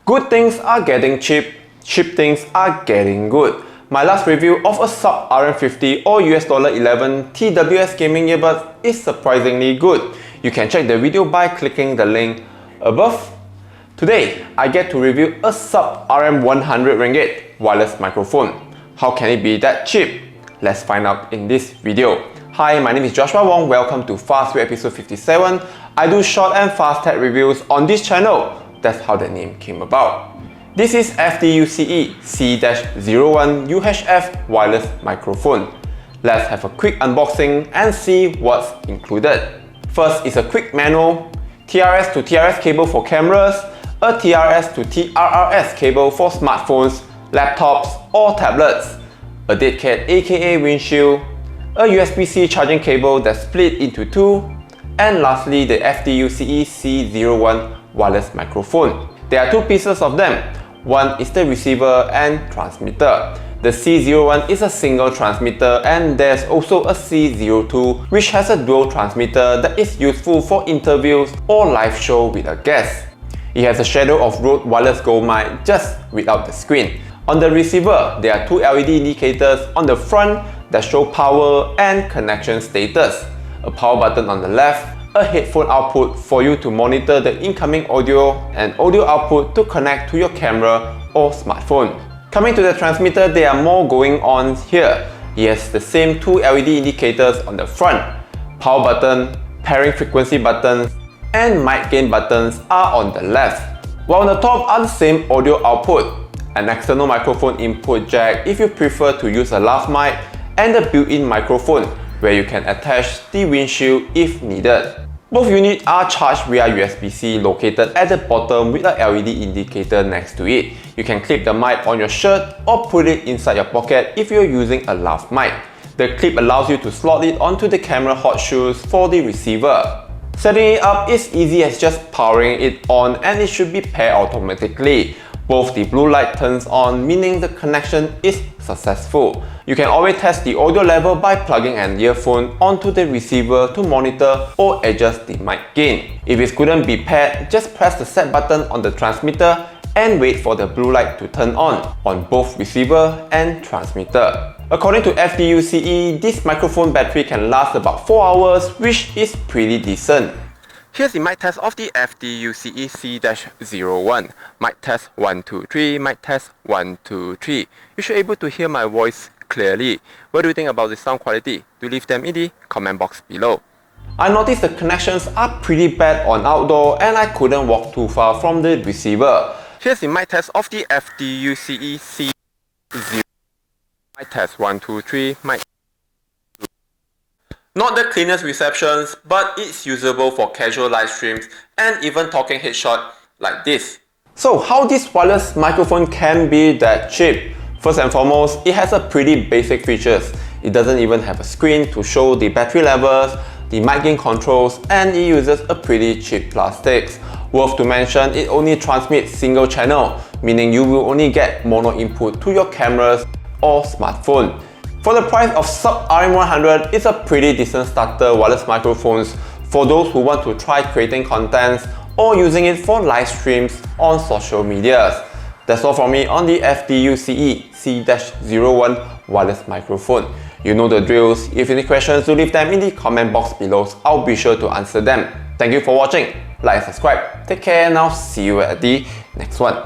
Good things are getting cheap, cheap things are getting good. My last review of a sub RM50 or $11 TWS gaming earbuds is surprisingly good. You can check the video by clicking the link above. Today, I get to review a sub RM100 ringgit wireless microphone. How can it be that cheap? Let's find out in this video. Hi, my name is Joshua Wong. Welcome to Fast Way episode 57. I do short and fast tech reviews on this channel. That's how the name came about. This is FDUCE C-01 UHF wireless microphone. Let's have a quick unboxing and see what's included. First is a quick manual, TRS to TRS cable for cameras, a TRS to TRRS cable for smartphones, laptops or tablets, a dead cat aka windshield, a USB-C charging cable that's split into two, and lastly the FDUCE C-01 wireless microphone. There are two pieces of them. One is the receiver and transmitter. The C-01 is a single transmitter, and there's also a C-02 which has a dual transmitter that is useful for interviews or live show with a guest. It has a shadow of Rode wireless gold mic just without the screen. On the receiver, there are two LED indicators on the front that show power and connection status, a power button on the left, a headphone output for you to monitor the incoming audio, and audio output to connect to your camera or smartphone. Coming to the transmitter, there are more going on here. It has the same two LED indicators on the front, power button, pairing frequency buttons, and mic gain buttons are on the left. While on the top are the same audio output, an external microphone input jack if you prefer to use a lav mic, and a built-in microphone where you can attach the windshield if needed. Both units are charged via USB-C located at the bottom with a LED indicator next to it. You can clip the mic on your shirt or put it inside your pocket if you're using a lav mic. The clip allows you to slot it onto the camera hot shoes for the receiver. Setting it up is easy as just powering it on, and it should be paired automatically. Both the blue light turns on, meaning the connection is successful. You can always test the audio level by plugging an earphone onto the receiver to monitor or adjust the mic gain. If it couldn't be paired, just press the set button on the transmitter and wait for the blue light to turn on both receiver and transmitter. According to FDUCE, this microphone battery can last about 4 hours, which is pretty decent. Here's the mic test of the FDUCE C-01. Mic test 1, 2, 3, mic test 1, 2, 3. You should be able to hear my voice clearly. What do you think about the sound quality? Do leave them in the comment box below. I noticed the connections are pretty bad on outdoor, and I couldn't walk too far from the receiver. Here's the mic test of the FDUCE C-01. Mic test 1, 2, 3, mic. Not the cleanest receptions, but it's usable for casual live streams and even talking headshot like this. So how this wireless microphone can be that cheap? First and foremost, it has a pretty basic features. It doesn't even have a screen to show the battery levels, the mic gain controls, and it uses a pretty cheap plastics. Worth to mention, it only transmits single channel, meaning you will only get mono input to your cameras or smartphone. For the price of sub RM100, it's a pretty decent starter wireless microphones for those who want to try creating contents or using it for live streams on social medias. That's all from me on the FDUCE C-01 wireless microphone. You know the drills. If you have any questions, do leave them in the comment box below. I'll be sure to answer them. Thank you for watching. Like and subscribe. Take care, and I'll see you at the next one.